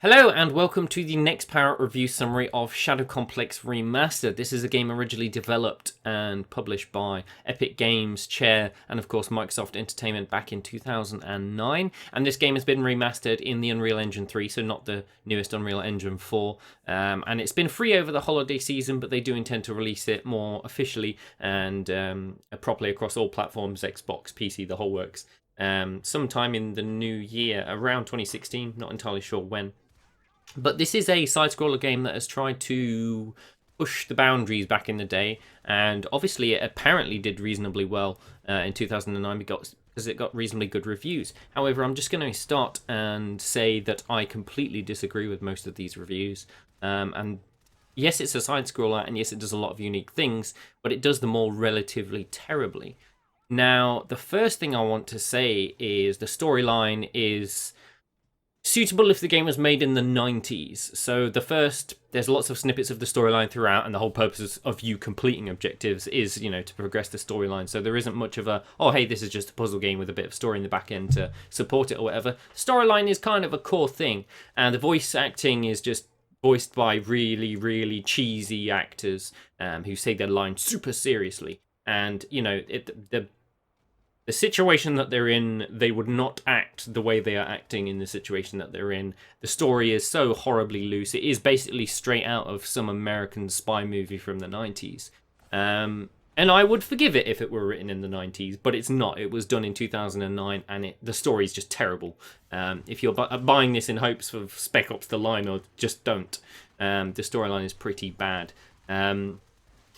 Hello and welcome to the NextPowerUp review summary of Shadow Complex Remastered. This is a game originally developed and published by Epic Games, Chair, and of course Microsoft Entertainment back in 2009. And this game has been remastered in the Unreal Engine 3, so not the newest Unreal Engine 4. And it's been free over the holiday season, but they do intend to release it more officially and properly across all platforms, Xbox, PC, the whole works. Sometime in the new year, around 2016, not entirely sure when. But this is a side-scroller game that has tried to push the boundaries back in the day, and obviously it apparently did reasonably well in 2009 because it got reasonably good reviews. However, I'm just going to start and say that I completely disagree with most of these reviews. And yes, it's a side-scroller, and yes, it does a lot of unique things, but it does them all relatively terribly. Now, the first thing I want to say is the storyline is suitable if the game was made in the 90s. So there's lots of snippets of the storyline throughout, and the whole purpose of you completing objectives is, to progress the storyline. So there isn't much of a, oh, hey, this is just a puzzle game with a bit of story in the back end to support it or whatever. Storyline is kind of a core thing, and the voice acting is just voiced by really, really cheesy actors who say their lines super seriously. And, the situation that they're in, they would not act the way they are acting in the situation that they're in. The story is so horribly loose. It is basically straight out of some American spy movie from the 90s. And I would forgive it if it were written in the 90s, but it's not. It was done in 2009, and the story is just terrible. If you're buying this in hopes of Spec Ops The Line, or just don't. The storyline is pretty bad.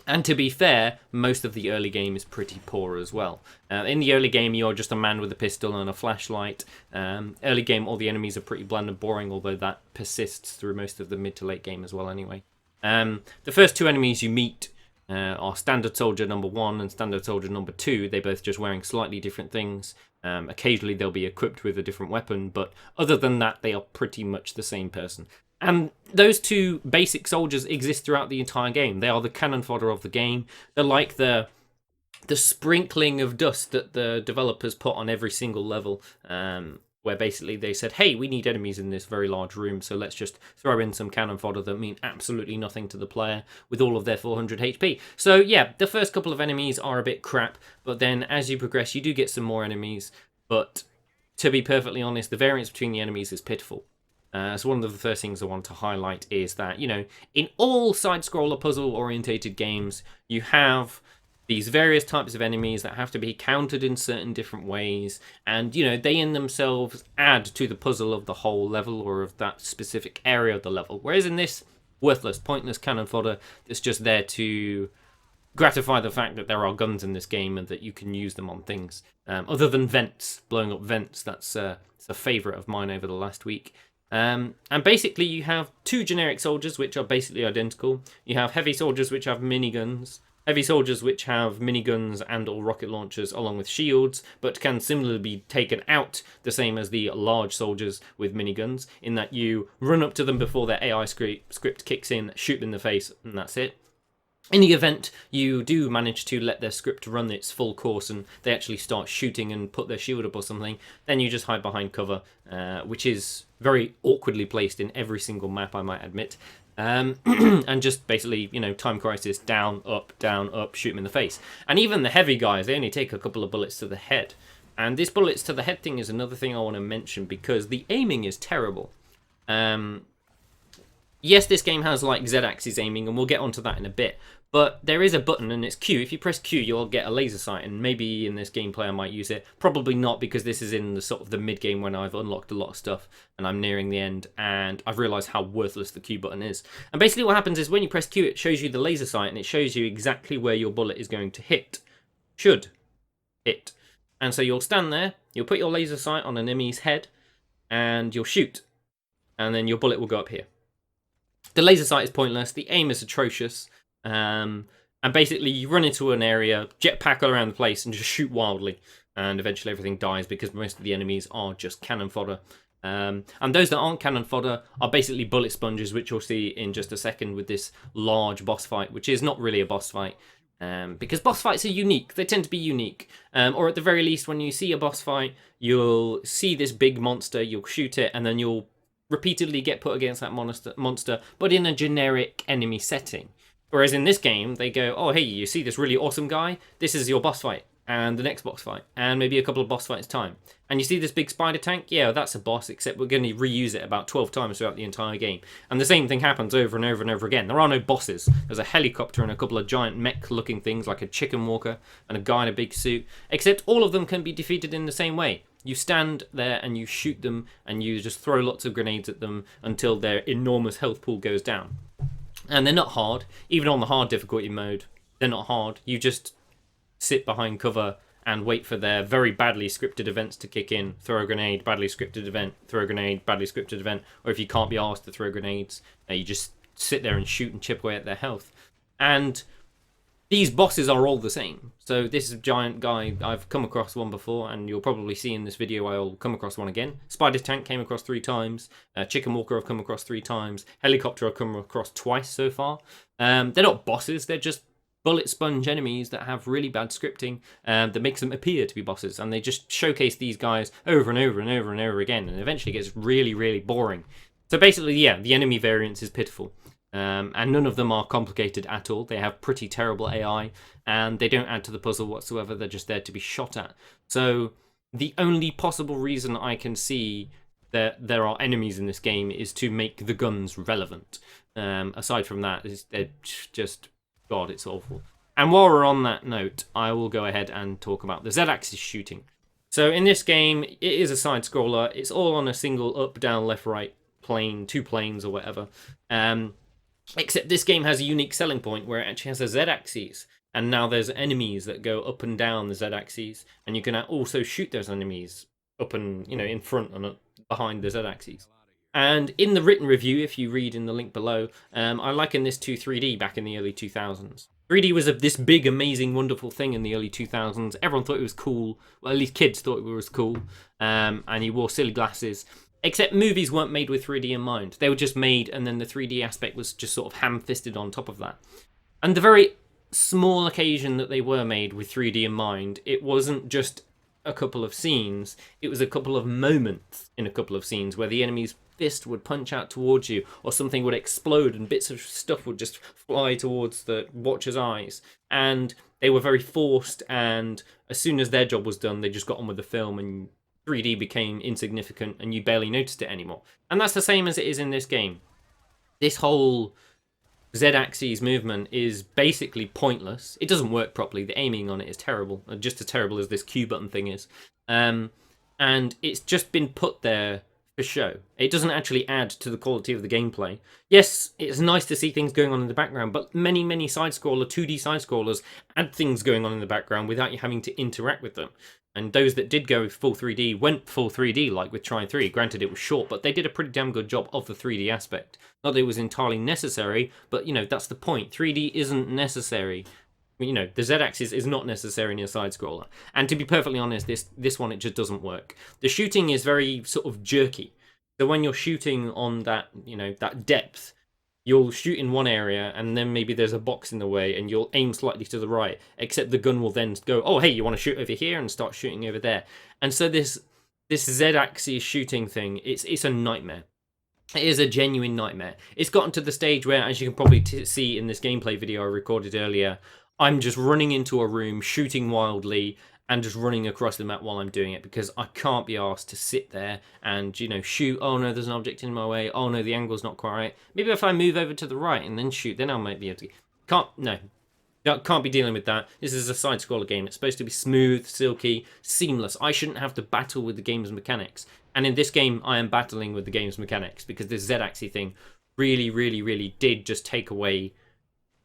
And to be fair, most of the early game is pretty poor as well. In the early game, you're just a man with a pistol and a flashlight. Early game, all the enemies are pretty bland and boring, although that persists through most of the mid to late game as well anyway. The first two enemies you meet are Standard Soldier number 1 and Standard Soldier number 2. They're both just wearing slightly different things. Occasionally they'll be equipped with a different weapon, but other than that, they are pretty much the same person. And those two basic soldiers exist throughout the entire game. They are the cannon fodder of the game. They're like the sprinkling of dust that the developers put on every single level, where basically they said, hey, we need enemies in this very large room, so let's just throw in some cannon fodder that mean absolutely nothing to the player with all of their 400 HP. So yeah, the first couple of enemies are a bit crap, but then as you progress, you do get some more enemies. But to be perfectly honest, the variance between the enemies is pitiful. So one of the first things I want to highlight is that, in all side-scroller puzzle-orientated games, you have these various types of enemies that have to be countered in certain different ways, and, they in themselves add to the puzzle of the whole level or of that specific area of the level. Whereas in this, worthless, pointless cannon fodder that's just there to gratify the fact that there are guns in this game and that you can use them on things. Other than vents, blowing up vents, it's a favourite of mine over the last week. And basically you have two generic soldiers which are basically identical. You have heavy soldiers which have miniguns, heavy soldiers which have miniguns and or rocket launchers along with shields, but can similarly be taken out the same as the large soldiers with miniguns, in that you run up to them before their AI script kicks in, shoot them in the face, and that's it. In the event you do manage to let their script run its full course and they actually start shooting and put their shield up or something, then you just hide behind cover, which is very awkwardly placed in every single map, I might admit. And just basically, time crisis, down, up, shoot them in the face. And even the heavy guys, they only take a couple of bullets to the head. And this bullets to the head thing is another thing I want to mention, because the aiming is terrible. Yes, this game has like Z-axis aiming, and we'll get onto that in a bit. But there is a button, and it's Q. If you press Q, you'll get a laser sight, and maybe in this gameplay I might use it. Probably not, because this is in the sort of the mid-game when I've unlocked a lot of stuff, and I'm nearing the end, and I've realised how worthless the Q button is. And basically what happens is when you press Q, it shows you the laser sight, and it shows you exactly where your bullet is going to hit. Should hit. And so you'll stand there, you'll put your laser sight on an enemy's head, and you'll shoot. And then your bullet will go up here. The laser sight is pointless, the aim is atrocious, and basically you run into an area, jetpack all around the place, and just shoot wildly, and eventually everything dies because most of the enemies are just cannon fodder. And those that aren't cannon fodder are basically bullet sponges, which you'll see in just a second with this large boss fight, which is not really a boss fight, because boss fights are unique. They tend to be unique, or at the very least, when you see a boss fight, you'll see this big monster, you'll shoot it, and then you'll repeatedly get put against that monster, but in a generic enemy setting. Whereas in this game, they go, oh, hey, you see this really awesome guy? This is your boss fight, and the next boss fight, and maybe a couple of boss fights time. And you see this big spider tank? Yeah, that's a boss, except we're going to reuse it about 12 times throughout the entire game. And the same thing happens over and over and over again. There are no bosses. There's a helicopter and a couple of giant mech-looking things like a chicken walker and a guy in a big suit, except all of them can be defeated in the same way. You stand there and you shoot them, and you just throw lots of grenades at them until their enormous health pool goes down. And they're not hard. Even on the hard difficulty mode, they're not hard. You just sit behind cover and wait for their very badly scripted events to kick in. Throw a grenade, badly scripted event. Throw a grenade, badly scripted event. Or if you can't be asked to throw grenades, you just sit there and shoot and chip away at their health. And these bosses are all the same. So this giant guy, I've come across one before, and you'll probably see in this video I'll come across one again. Spider Tank came across 3 times. Chicken Walker I've come across 3 times. Helicopter I've come across twice so far. They're not bosses, they're just bullet sponge enemies that have really bad scripting that makes them appear to be bosses. And they just showcase these guys over and over and over and over again, and eventually it gets really, really boring. So basically, yeah, the enemy variance is pitiful. And none of them are complicated at all. They have pretty terrible AI, and they don't add to the puzzle whatsoever. They're just there to be shot at. So the only possible reason I can see that there are enemies in this game is to make the guns relevant. Aside from that, they're just, God, it's awful. And while we're on that note, I will go ahead and talk about the Z-axis shooting. So in this game, it is a side-scroller. It's all on a single up, down, left, right plane, 2 planes or whatever. Except this game has a unique selling point where it actually has a Z-axis, and now there's enemies that go up and down the Z-axis, and you can also shoot those enemies up and, in front and behind the Z-axis. And in the written review, if you read in the link below, I liken this to 3D back in the early 2000s. 3D was this big, amazing, wonderful thing in the early 2000s. Everyone thought it was cool. Well, at least kids thought it was cool. And you wore silly glasses. Except movies weren't made with 3D in mind. They were just made, and then the 3D aspect was just sort of ham-fisted on top of that. And the very small occasion that they were made with 3D in mind, it wasn't just a couple of scenes, it was a couple of moments in a couple of scenes where the enemy's fist would punch out towards you, or something would explode and bits of stuff would just fly towards the watcher's eyes. And they were very forced, and as soon as their job was done, they just got on with the film, and 3D became insignificant and you barely noticed it anymore. And that's the same as it is in this game. This whole Z-axis movement is basically pointless. It doesn't work properly. The aiming on it is terrible, just as terrible as this Q button thing is. And it's just been put there for show. It doesn't actually add to the quality of the gameplay. Yes, it's nice to see things going on in the background, but many side-scroller, 2D side-scrollers add things going on in the background without you having to interact with them. And those that did go full 3D went full 3D, like with Trine 3. Granted, it was short, but they did a pretty damn good job of the 3D aspect. Not that it was entirely necessary, but, that's the point. 3D isn't necessary. The Z-axis is not necessary in a side-scroller. And to be perfectly honest, this one, it just doesn't work. The shooting is very sort of jerky. So when you're shooting on that, that depth, you'll shoot in one area, and then maybe there's a box in the way, and you'll aim slightly to the right, except the gun will then go, oh, hey, you want to shoot over here, and start shooting over there. And so this Z-axis shooting thing, it's a nightmare. It is a genuine nightmare. It's gotten to the stage where, as you can probably see in this gameplay video I recorded earlier, I'm just running into a room, shooting wildly, and just running across the map while I'm doing it, because I can't be asked to sit there and, shoot. Oh no, there's an object in my way. Oh no, the angle's not quite right. Maybe if I move over to the right and then shoot, then I might be able to. Can't be dealing with that. This is a side-scroller game. It's supposed to be smooth, silky, seamless. I shouldn't have to battle with the game's mechanics. And in this game, I am battling with the game's mechanics, because this Z-axis thing really did just take away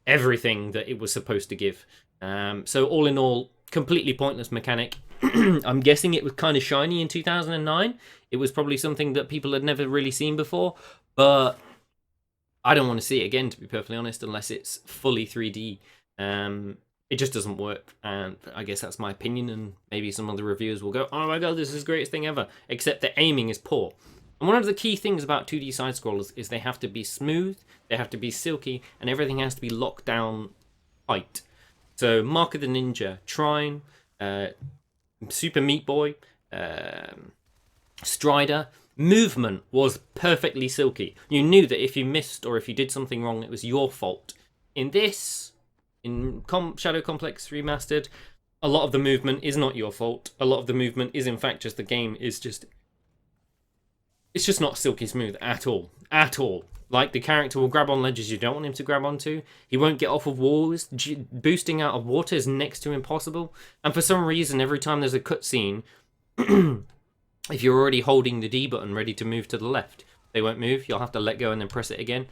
everything that it was supposed to give. So all in all, completely pointless mechanic. I'm guessing it was kind of shiny in 2009. It was probably something that people had never really seen before, but I don't want to see it again, to be perfectly honest, unless it's fully 3D. It just doesn't work, and I guess that's my opinion, and maybe some other reviewers will go, oh my god, this is the greatest thing ever, except the aiming is poor. And one of the key things about 2D side-scrollers is they have to be smooth, they have to be silky, and everything has to be locked down tight. So Mark of the Ninja, Trine, Super Meat Boy, Strider, Movement was perfectly silky. You knew that if you missed or if you did something wrong, it was your fault. In this, in Shadow Complex Remastered, a lot of the movement is not your fault. A lot of the movement is in fact just the game is just... It's just not silky smooth at all. At all. Like, the character will grab on ledges you don't want him to grab onto. He won't get off of walls. Boosting out of water is next to impossible. And for some reason, every time there's a cutscene, if you're already holding the D button ready to move to the left, they won't move. You'll have to let go and then press it again.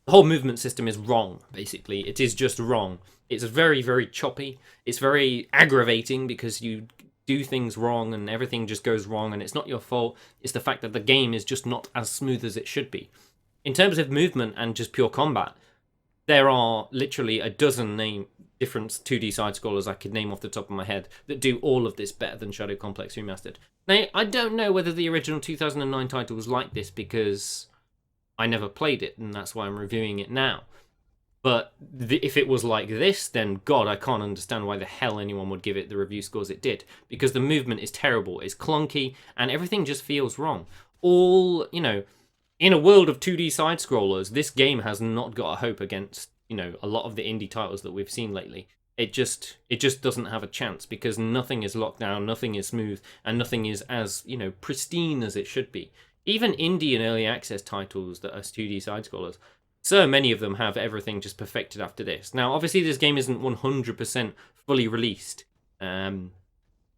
The whole movement system is wrong, basically. It is just wrong. It's very, very choppy. It's very aggravating because you do things wrong and everything just goes wrong and it's not your fault. It's the fact that the game is just not as smooth as it should be. In terms of movement and just pure combat, there are literally a dozen different 2D side-scrollers I could name off the top of my head that do all of this better than Shadow Complex Remastered. Now, I don't know whether the original 2009 title was like this because I never played it and that's why I'm reviewing it now. But if it was like this, then God, I can't understand why the hell anyone would give it the review scores it did. Because the movement is terrible, it's clunky, and everything just feels wrong. All, in a world of 2D side-scrollers, this game has not got a hope against, a lot of the indie titles that we've seen lately. It just doesn't have a chance because nothing is locked down, nothing is smooth, and nothing is as, pristine as it should be. Even indie and early access titles that are 2D side-scrollers, so many of them have everything just perfected after this. Now, obviously, this game isn't 100% fully released, and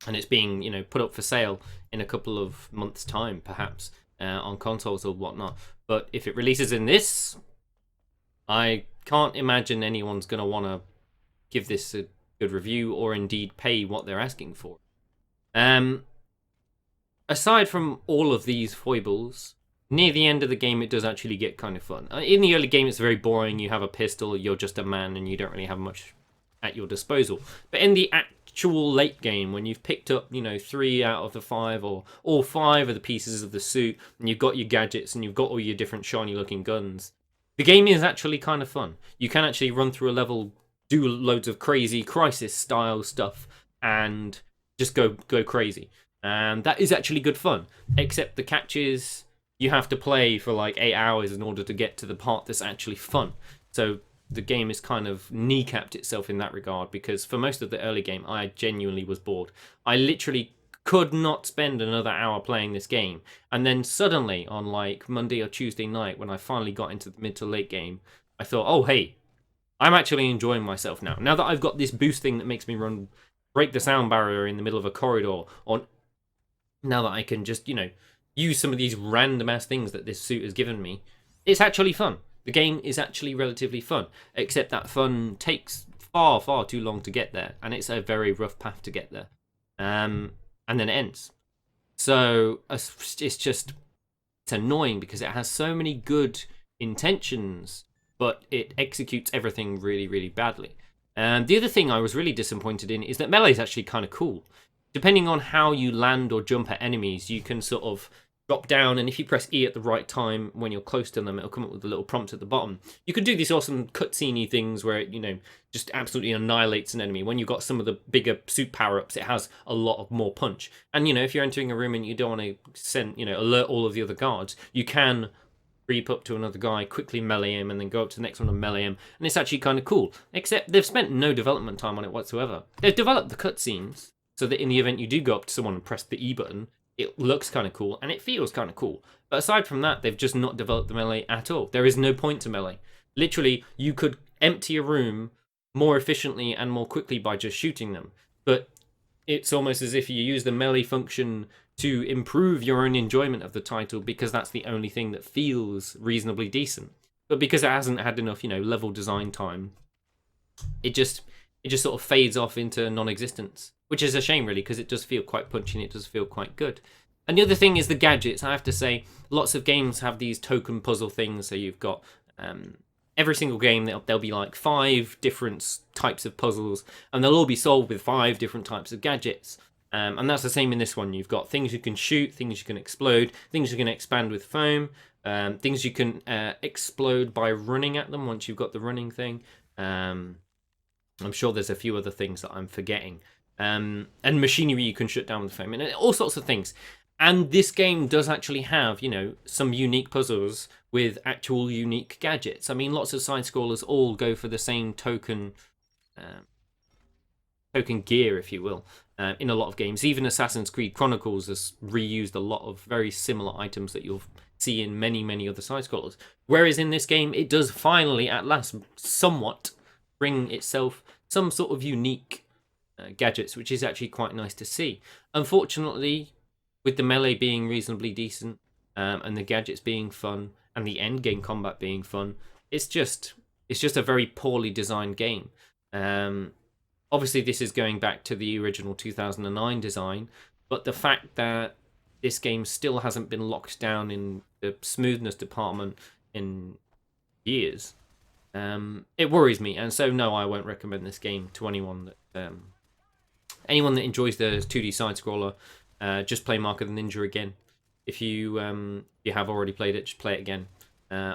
it's being, put up for sale in a couple of months' time, perhaps, on consoles or whatnot. But if it releases in this, I can't imagine anyone's going to want to give this a good review or indeed pay what they're asking for. Aside from all of these foibles, near the end of the game, it does actually get kind of fun. In the early game, it's very boring. You have a pistol, you're just a man, and you don't really have much at your disposal. But in the actual late game, when you've picked up, 3 out of the 5, or all 5 of the pieces of the suit, and you've got your gadgets, and you've got all your different shiny-looking guns, the game is actually kind of fun. You can actually run through a level, do loads of crazy Crisis-style stuff, and just go crazy. And that is actually good fun, except the catch is you have to play for like 8 hours in order to get to the part that's actually fun. So the game is kind of kneecapped itself in that regard because for most of the early game, I genuinely was bored. I literally could not spend another hour playing this game. And then suddenly on like Monday or Tuesday night, when I finally got into the mid to late game, I thought, oh, hey, I'm actually enjoying myself now. Now that I've got this boost thing that makes me break the sound barrier in the middle of a corridor, or now that I can just, use some of these random ass things that this suit has given me, it's actually fun. The game is actually relatively fun, except that fun takes far, far too long to get there, and it's a very rough path to get there. And then it ends. So it's annoying because it has so many good intentions, but it executes everything really, really badly. And the other thing I was really disappointed in is that melee is actually kind of cool. Depending on how you land or jump at enemies, you can sort of drop down, and if you press E at the right time when you're close to them, it'll come up with a little prompt at the bottom. You can do these awesome cutscene-y things where it, just absolutely annihilates an enemy. When you've got some of the bigger suit power-ups, it has a lot of more punch. And, if you're entering a room and you don't want to send, alert all of the other guards, you can creep up to another guy, quickly melee him, and then go up to the next one and melee him. And it's actually kind of cool. Except they've spent no development time on it whatsoever. They've developed the cutscenes so that in the event you do go up to someone and press the E button, it looks kind of cool, and it feels kind of cool. But aside from that, they've just not developed the melee at all. There is no point to melee. Literally, you could empty a room more efficiently and more quickly by just shooting them. But it's almost as if you use the melee function to improve your own enjoyment of the title because that's the only thing that feels reasonably decent. But because it hasn't had enough, level design time, it just sort of fades off into non-existence. Which is a shame, really, because it does feel quite punchy and it does feel quite good. And the other thing is the gadgets. I have to say, lots of games have these token puzzle things. So you've got every single game, there'll be like 5 different types of puzzles, and they'll all be solved with 5 different types of gadgets. And that's the same in this one. You've got things you can shoot, things you can explode, things you can expand with foam, things you can explode by running at them once you've got the running thing. I'm sure there's a few other things that I'm forgetting. And machinery you can shut down with foam, and all sorts of things. And this game does actually have, you know, some unique puzzles with actual unique gadgets. I mean, lots of side scrollers all go for the same um, token gear, if you will, in a lot of games. Even Assassin's Creed Chronicles has reused a lot of very similar items that you'll see in many, many other side scrollers. Whereas in this game, it does finally, at last, somewhat bring itself some sort of unique gadgets, which is actually quite nice to see. Unfortunately, with the melee being reasonably decent, and the gadgets being fun, and the end game combat being fun, it's just a very poorly designed game. Obviously, this is going back to the original 2009 design, but the fact that this game still hasn't been locked down in the smoothness department in years, it worries me. And so, no, I won't recommend this game to anyone that enjoys the 2D side scroller. Just play Mark of the Ninja again. If you have already played it, just play it again,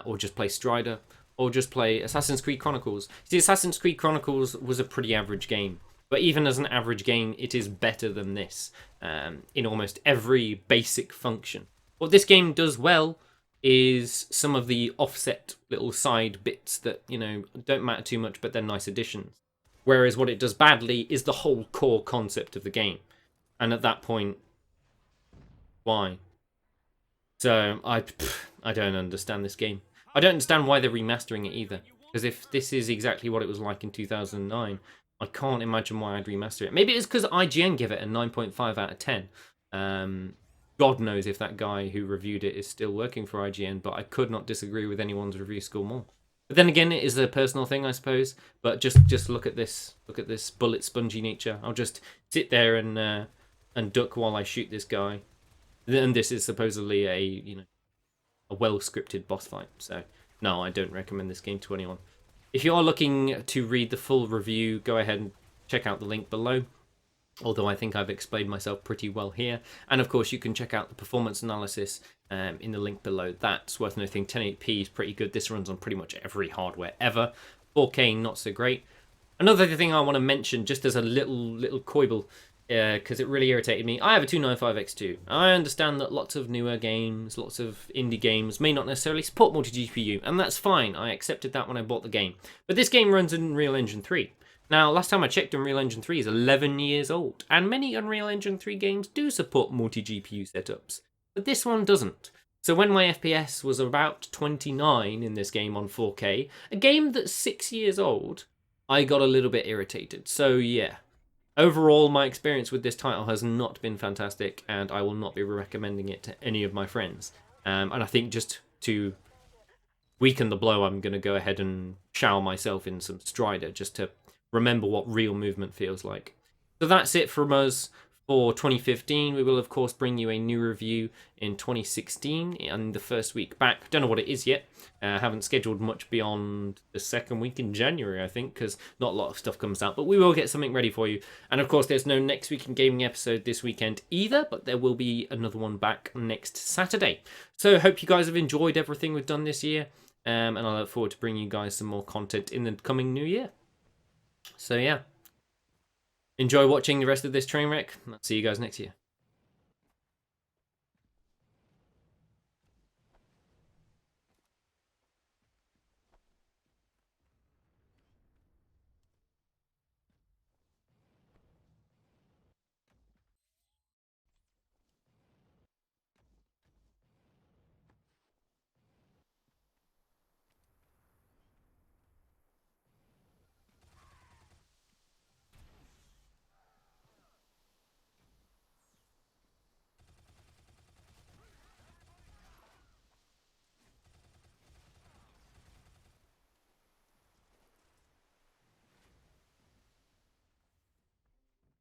or just play Strider, or just play Assassin's Creed Chronicles. See, Assassin's Creed Chronicles was a pretty average game, but even as an average game, it is better than this in almost every basic function. What this game does well is some of the offset little side bits that, you know, don't matter too much, but they're nice additions. Whereas what it does badly is the whole core concept of the game. And at that point, why? So I don't understand this game. I don't understand why they're remastering it either. Because if this is exactly what it was like in 2009, I can't imagine why I'd remaster it. Maybe it's because IGN give it a 9.5 out of 10. God knows if that guy who reviewed it is still working for IGN, but I could not disagree with anyone's review score more. But then again, it is a personal thing, I suppose. But just look at this. Look at this bullet spongy nature. I'll just sit there and duck while I shoot this guy. And this is supposedly a well-scripted boss fight. So, no, I don't recommend this game to anyone. If you are looking to read the full review, go ahead and check out the link below. Although I think I've explained myself pretty well here. And of course, you can check out the performance analysis in the link below. That's worth noting. 1080p is pretty good. This runs on pretty much every hardware ever. 4K, not so great. Another thing I want to mention, just as a little quibble, because it really irritated me. I have a 295X2. I understand that lots of newer games, lots of indie games may not necessarily support multi-GPU, and that's fine. I accepted that when I bought the game. But this game runs in Unreal Engine 3. Now, last time I checked, Unreal Engine 3 is 11 years old, and many Unreal Engine 3 games do support multi-GPU setups, but this one doesn't. So when my FPS was about 29 in this game on 4K, a game that's 6 years old, I got a little bit irritated. So yeah, overall my experience with this title has not been fantastic, and I will not be recommending it to any of my friends. And I think just to weaken the blow, I'm going to go ahead and shower myself in some Strider just to remember what real movement feels like. So that's it from us for 2015. We will, of course, bring you a new review in 2016 and the first week back. Don't know what it is yet. Haven't scheduled much beyond the second week in January, I think, because not a lot of stuff comes out. But we will get something ready for you. And, of course, there's no Next Week in Gaming episode this weekend either, but there will be another one back next Saturday. So I hope you guys have enjoyed everything we've done this year. And I look forward to bringing you guys some more content in the coming new year. So yeah, enjoy watching the rest of this train wreck. I'll see you guys next year.